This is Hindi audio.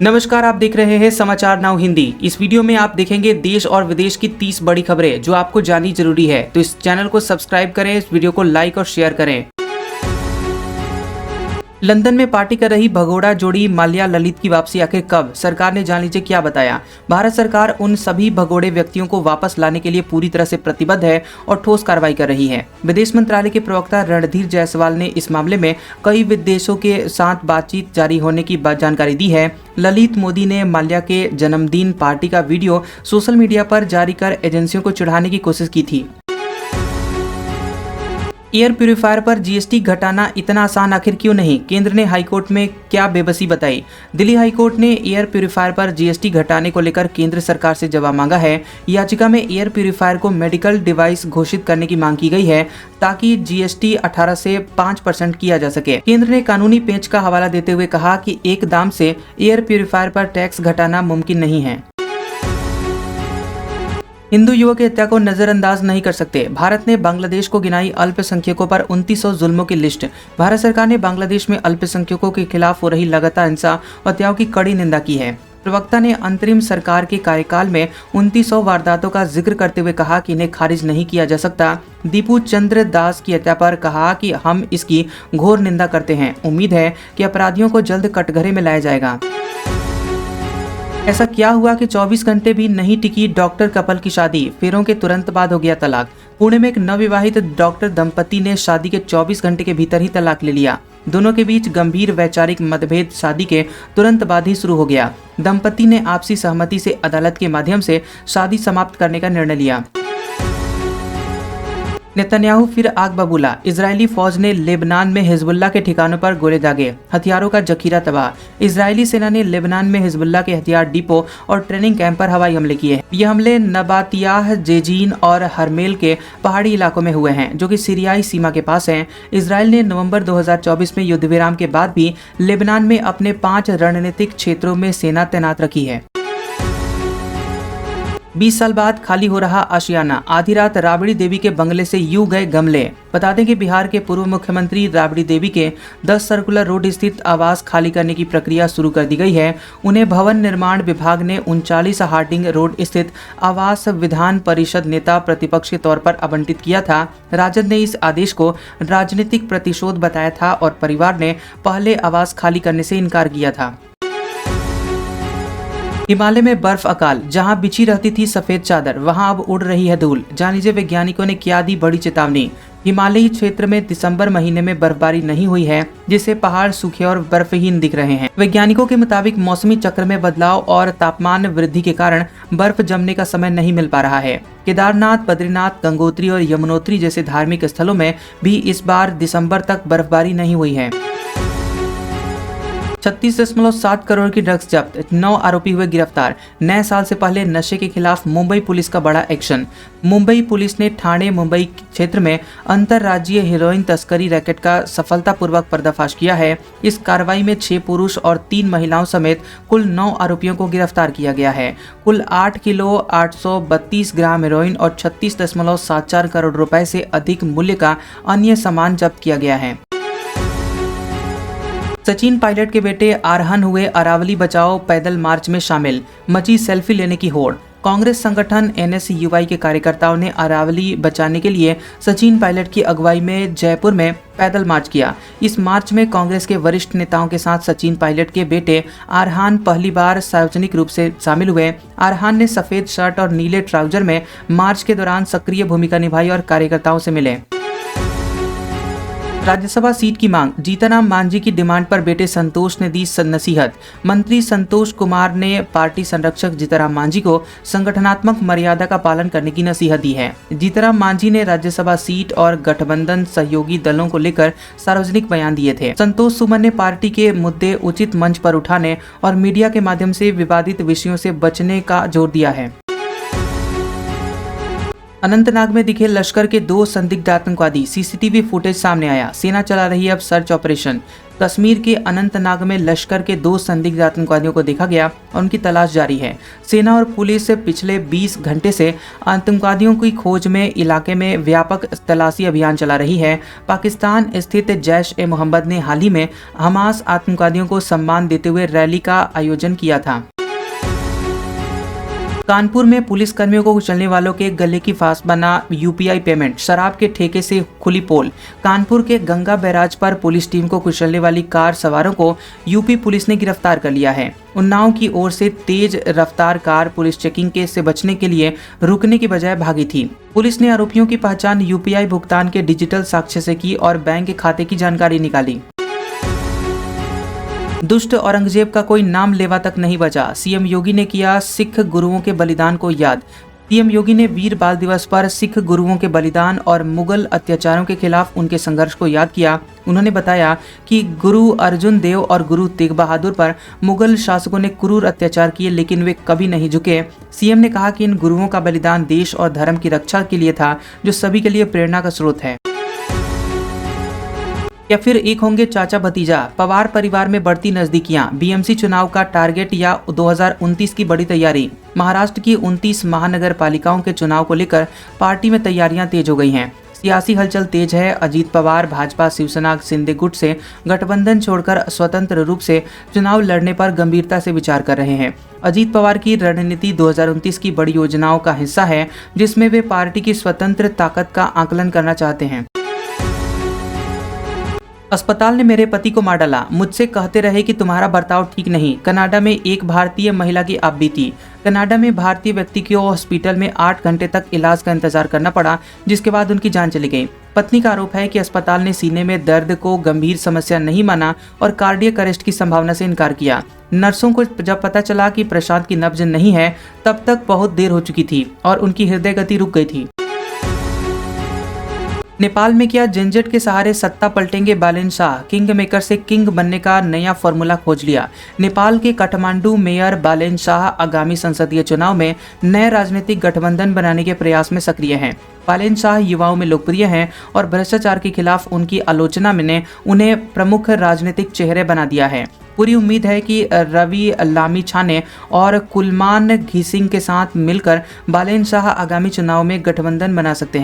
नमस्कार, आप देख रहे हैं समाचार नाउ हिंदी। इस वीडियो में आप देखेंगे देश और विदेश की 30 बड़ी खबरें जो आपको जाननी जरूरी है। तो इस चैनल को सब्सक्राइब करें, इस वीडियो को लाइक और शेयर करें। लंदन में पार्टी कर रही भगोड़ा जोड़ी माल्या ललित की वापसी आखिर कब? सरकार ने जान लीजिए क्या बताया। भारत सरकार उन सभी भगोड़े व्यक्तियों को वापस लाने के लिए पूरी तरह से प्रतिबद्ध है और ठोस कार्रवाई कर रही है। विदेश मंत्रालय के प्रवक्ता रणधीर जायसवाल ने इस मामले में कई विदेशों के साथ बातचीत जारी होने की जानकारी दी है। ललित मोदी ने माल्या के जन्मदिन पार्टी का वीडियो सोशल मीडिया पर जारी कर एजेंसियों को चिढ़ाने की कोशिश की थी। एयर प्यूरीफायर पर जीएसटी घटाना इतना आसान आखिर क्यों नहीं? केंद्र ने हाईकोर्ट में क्या बेबसी बताई? दिल्ली हाईकोर्ट ने एयर प्यूरीफायर पर जीएसटी घटाने को लेकर केंद्र सरकार से जवाब मांगा है। याचिका में एयर प्यूरीफायर को मेडिकल डिवाइस घोषित करने की मांग की गई है ताकि जीएसटी 18 से 5% किया जा सके। केंद्र ने कानूनी पेंच का हवाला देते हुए कहा कि एक दाम से एयर प्यूरीफायर पर टैक्स घटाना मुमकिन नहीं है। हिंदू युवक की हत्या को नजरअंदाज नहीं कर सकते। भारत ने बांग्लादेश को गिनाई अल्पसंख्यकों पर 2900 जुल्मों की लिस्ट। भारत सरकार ने बांग्लादेश में अल्पसंख्यकों के खिलाफ हो रही लगातार हिंसा और हत्याओं की कड़ी निंदा की है। प्रवक्ता ने अंतरिम सरकार के कार्यकाल में 2900 वारदातों का जिक्र करते हुए कहा कि इन्हें खारिज नहीं किया जा सकता। दीपू चंद्र दास की हत्या पर कहा कि हम इसकी घोर निंदा करते हैं। उम्मीद है कि अपराधियों को जल्द कटघरे में लाया जाएगा। ऐसा क्या हुआ कि 24 घंटे भी नहीं टिकी डॉक्टर कपल की शादी? फेरों के तुरंत बाद हो गया तलाक। पुणे में एक नवविवाहित डॉक्टर दंपति ने शादी के 24 घंटे के भीतर ही तलाक ले लिया। दोनों के बीच गंभीर वैचारिक मतभेद शादी के तुरंत बाद ही शुरू हो गया। दंपति ने आपसी सहमति से अदालत के माध्यम से शादी समाप्त करने का निर्णय लिया। नेतन्याहू फिर आग बबूला। इजरायली फौज ने लेबनान में हिजबुल्लाह के ठिकानों पर गोले दागे, हथियारों का जखीरा तबाह। इजरायली सेना ने लेबनान में हिजबुल्लाह के हथियार डिपो और ट्रेनिंग कैंप पर हवाई हमले किए। ये हमले नबातियाह, जेजीन और हरमेल के पहाड़ी इलाकों में हुए हैं जो कि सीरियाई सीमा के पास हैं। इजरायल ने नवंबर 2024 में युद्ध विराम के बाद भी लेबनान में अपने 5 रणनीतिक क्षेत्रों में सेना तैनात रखी है। 20 साल बाद खाली हो रहा आशियाना। आधी रात राबड़ी देवी के बंगले से यूं गए गमले। बता दें कि बिहार के पूर्व मुख्यमंत्री राबड़ी देवी के 10 सर्कुलर रोड स्थित आवास खाली करने की प्रक्रिया शुरू कर दी गई है। उन्हें भवन निर्माण विभाग ने 39 हार्डिंग रोड स्थित आवास विधान परिषद नेता प्रतिपक्ष के तौर पर आवंटित किया था। राजद ने इस आदेश को राजनीतिक प्रतिशोध बताया था और परिवार ने पहले आवास खाली करने से इनकार किया था। हिमालय में बर्फ अकाल। जहां बिछी रहती थी सफेद चादर, वहां अब उड़ रही है धूल। जान लीजिए वैज्ञानिकों ने क्या दी बड़ी चेतावनी। हिमालयी क्षेत्र में दिसंबर महीने में बर्फबारी नहीं हुई है जिससे पहाड़ सूखे और बर्फहीन दिख रहे हैं। वैज्ञानिकों के मुताबिक मौसमी चक्र में बदलाव और तापमान वृद्धि के कारण बर्फ जमने का समय नहीं मिल पा रहा है। केदारनाथ, बद्रीनाथ, गंगोत्री और यमुनोत्री जैसे धार्मिक स्थलों में भी इस बार दिसंबर तक बर्फबारी नहीं हुई है। 36.7 करोड़ की ड्रग्स जब्त, 9 आरोपी हुए गिरफ्तार। नए साल से पहले नशे के खिलाफ मुंबई पुलिस का बड़ा एक्शन। मुंबई पुलिस ने ठाणे मुंबई क्षेत्र में अंतर्राज्यीय हेरोइन तस्करी रैकेट का सफलतापूर्वक पर्दाफाश किया है। इस कार्रवाई में 6 पुरुष और 3 महिलाओं समेत कुल 9 आरोपियों को गिरफ्तार किया गया है। कुल 8 किलो 832 ग्राम हेरोइन और 36.74 करोड़ रुपए से अधिक मूल्य का अन्य सामान जब्त किया गया है। सचिन पायलट के बेटे आरहन हुए अरावली बचाओ पैदल मार्च में शामिल। मची सेल्फी लेने की होड़। कांग्रेस संगठन एनएसयूआई के कार्यकर्ताओं ने अरावली बचाने के लिए सचिन पायलट की अगुवाई में जयपुर में पैदल मार्च किया। इस मार्च में कांग्रेस के वरिष्ठ नेताओं के साथ सचिन पायलट के बेटे आरहान पहली बार सार्वजनिक रूप से शामिल हुए। आरहान ने सफेद शर्ट और नीले ट्राउजर में मार्च के दौरान सक्रिय भूमिका निभाई और कार्यकर्ताओं से मिले। राज्यसभा सीट की मांग। जीतनराम मांझी की डिमांड पर बेटे संतोष ने दी नसीहत। मंत्री संतोष कुमार ने पार्टी संरक्षक जीतनराम मांझी को संगठनात्मक मर्यादा का पालन करने की नसीहत दी है। जीतनराम मांझी ने राज्यसभा सीट और गठबंधन सहयोगी दलों को लेकर सार्वजनिक बयान दिए थे। संतोष सुमन ने पार्टी के मुद्दे उचित मंच पर उठाने और मीडिया के माध्यम से विवादित विषयों से बचने का जोर दिया है। अनंतनाग में दिखे लश्कर के 2 संदिग्ध आतंकवादी, सीसीटीवी फुटेज सामने आया। सेना चला रही है अब सर्च ऑपरेशन। कश्मीर के अनंतनाग में लश्कर के 2 संदिग्ध आतंकवादियों को देखा गया और उनकी तलाश जारी है। सेना और पुलिस पिछले 20 घंटे से आतंकवादियों की खोज में इलाके में व्यापक तलाशी अभियान चला रही है। पाकिस्तान स्थित जैश-ए-मोहम्मद ने हाल ही में हमास आतंकवादियों को सम्मान देते हुए रैली का आयोजन किया था। कानपुर में पुलिस कर्मियों को कुचलने वालों के गले की फांस बना यूपीआई पेमेंट, शराब के ठेके से खुली पोल। कानपुर के गंगा बैराज पर पुलिस टीम को कुचलने वाली कार सवारों को यूपी पुलिस ने गिरफ्तार कर लिया है। उन्नाव की ओर से तेज रफ्तार कार पुलिस चेकिंग के से बचने के लिए रुकने की बजाय भागी थी। पुलिस ने आरोपियों की पहचान यूपीआई भुगतान के डिजिटल साक्ष्य से की और बैंक खाते की जानकारी निकाली। दुष्ट औरंगजेब का कोई नाम लेवा तक नहीं बचा, सीएम योगी ने किया सिख गुरुओं के बलिदान को याद। सीएम योगी ने वीर बाल दिवस पर सिख गुरुओं के बलिदान और मुगल अत्याचारों के खिलाफ उनके संघर्ष को याद किया। उन्होंने बताया कि गुरु अर्जुन देव और गुरु तेग बहादुर पर मुगल शासकों ने क्रूर अत्याचार किए, लेकिन वे कभी नहीं झुके। सीएम ने कहा कि इन गुरुओं का बलिदान देश और धर्म की रक्षा के लिए था, जो सभी के लिए प्रेरणा का स्रोत है। या फिर एक होंगे चाचा भतीजा, पवार परिवार में बढ़ती नजदीकियां, बीएमसी चुनाव का टारगेट या 2029 की बड़ी तैयारी। महाराष्ट्र की 29 महानगर पालिकाओं के चुनाव को लेकर पार्टी में तैयारियां तेज हो गई हैं। सियासी हलचल तेज है। अजीत पवार भाजपा शिवसेना शिंदे गुट से गठबंधन छोड़कर स्वतंत्र रूप से चुनाव लड़ने पर गंभीरता से विचार कर रहे हैं। अजीत पवार की रणनीति 2029 की बड़ी योजनाओं का हिस्सा है, जिसमें वे पार्टी की स्वतंत्र ताकत का आकलन करना चाहते हैं। अस्पताल ने मेरे पति को मार डाला, मुझसे कहते रहे कि तुम्हारा बर्ताव ठीक नहीं। कनाडा में एक भारतीय महिला की आप बीती। कनाडा में भारतीय व्यक्ति को हॉस्पिटल में 8 घंटे तक इलाज का इंतजार करना पड़ा, जिसके बाद उनकी जान चली गई। पत्नी का आरोप है कि अस्पताल ने सीने में दर्द को गंभीर समस्या नहीं माना और कार्डियक अरेस्ट की संभावना से इनकार किया। नर्सों को जब पता चला कि प्रशांत की नब्ज नहीं है, तब तक बहुत देर हो चुकी थी और उनकी हृदय गति रुक गई थी। नेपाल में क्या झंझट के सहारे सत्ता पलटेंगे बालेन शाह, किंग मेकर से किंग बनने का नया फॉर्मूला खोज लिया। नेपाल के काठमांडू मेयर बालेन शाह आगामी संसदीय चुनाव में नए राजनीतिक गठबंधन बनाने के प्रयास में सक्रिय हैं। बालेन शाह युवाओं में लोकप्रिय हैं और भ्रष्टाचार के खिलाफ उनकी आलोचना ने उन्हें प्रमुख राजनीतिक चेहरे बना दिया है। पूरी उम्मीद है कि रवि लामिछाने और कुलमान घिसिंग के साथ मिलकर बालेन शाह आगामी चुनाव में गठबंधन बना सकते हैं।